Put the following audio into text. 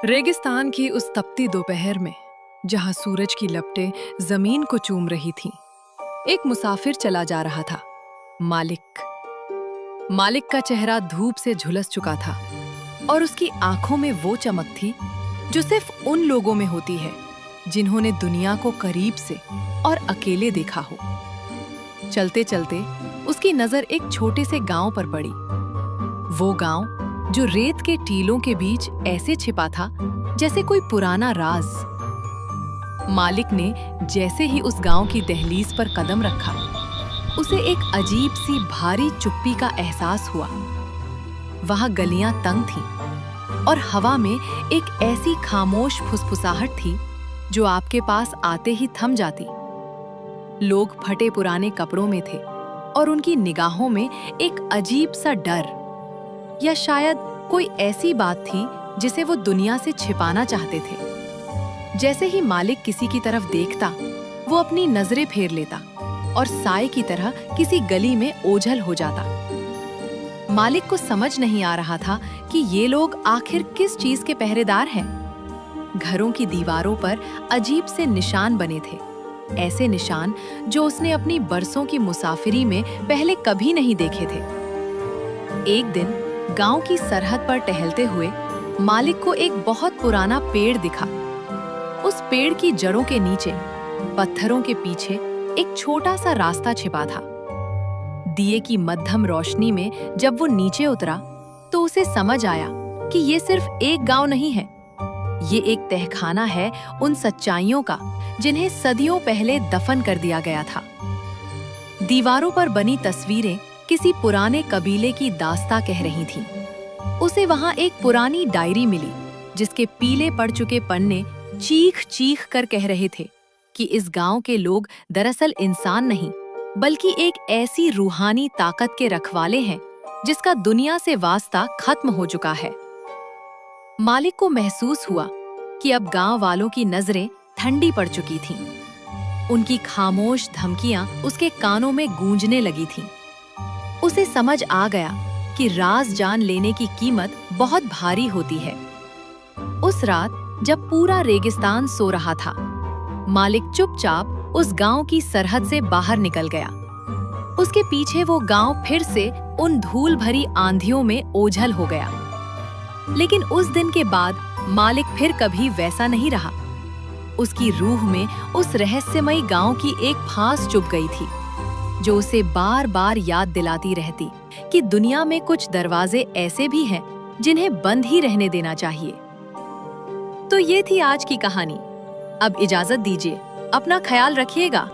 रेगिस्तान की उस तपती दोपहर में, जहां सूरज की लपटें जमीन को चूम रही थीं, एक मुसाफिर चला जा रहा था। मालिक मालिक का चेहरा धूप से झुलस चुका था और उसकी आंखों में वो चमक थी जो सिर्फ उन लोगों में होती है जिन्होंने दुनिया को करीब से और अकेले देखा हो। चलते चलते उसकी नजर एक छोटे से गांव पर पड़ी। वो गांव जो रेत के टीलों के बीच ऐसे छिपा था जैसे कोई पुराना राज। मालिक ने जैसे ही उस गांव की दहलीज पर कदम रखा, उसे एक अजीब सी भारी चुप्पी का एहसास हुआ। वहां गलियां तंग थीं और हवा में एक ऐसी खामोश फुसफुसाहट थी जो आपके पास आते ही थम जाती। लोग फटे पुराने कपड़ों में थे और उनकी निगाहों में एक अजीब सा डर, या शायद कोई ऐसी बात थी जिसे वो दुनिया से छिपाना चाहते थे। जैसे ही मालिक किसी की तरफ देखता, वो अपनी नजरें फेर लेता और साए की तरह किसी गली में ओझल हो जाता। मालिक को समझ नहीं आ रहा था कि ये लोग आखिर किस चीज के पहरेदार हैं। घरों की दीवारों पर अजीब से निशान बने थे, ऐसे निशान जो उसने अपनी बरसों की मुसाफिरी में पहले कभी नहीं देखे थे। एक दिन गांव की सरहद पर टहलते हुए मालिक को एक बहुत पुराना पेड़ दिखा। उस पेड़ की जड़ों के नीचे, पत्थरों के पीछे एक छोटा सा रास्ता छिपा था। दिए की मध्यम रोशनी में जब वो नीचे उतरा, तो उसे समझ आया कि ये सिर्फ एक गांव नहीं है, ये एक तहखाना है उन सच्चाइयों का जिन्हें सदियों पहले दफन कर दिया गया था। दीवारों पर बनी तस्वीरें किसी पुराने कबीले की दास्तां कह रही थीं। उसे वहां एक पुरानी डायरी मिली जिसके पीले पड़ चुके पन्ने चीख चीख कर कह रहे थे कि इस गांव के लोग दरअसल इंसान नहीं, बल्कि एक ऐसी रूहानी ताकत के रखवाले हैं जिसका दुनिया से वास्ता खत्म हो चुका है। मालिक को महसूस हुआ कि अब गांव वालों की नजरें ठंडी पड़ चुकी थीं। उनकी खामोश धमकियां उसके कानों में गूंजने लगी थीं। उसे समझ आ गया कि राज जान लेने की कीमत बहुत भारी होती है। उस रात जब पूरा रेगिस्तान सो रहा था, मालिक चुपचाप उस गांव की सरहद से बाहर निकल गया। उसके पीछे वो गांव फिर से उन धूल भरी आंधियों में ओझल हो गया। लेकिन उस दिन के बाद मालिक फिर कभी वैसा नहीं रहा। उसकी रूह में उस रहस्यमयी गांव की एक फांस चुभ गई थी जो उसे बार बार याद दिलाती रहती कि दुनिया में कुछ दरवाजे ऐसे भी हैं जिन्हें बंद ही रहने देना चाहिए। तो ये थी आज की कहानी। अब इजाजत दीजिए, अपना ख्याल रखिएगा।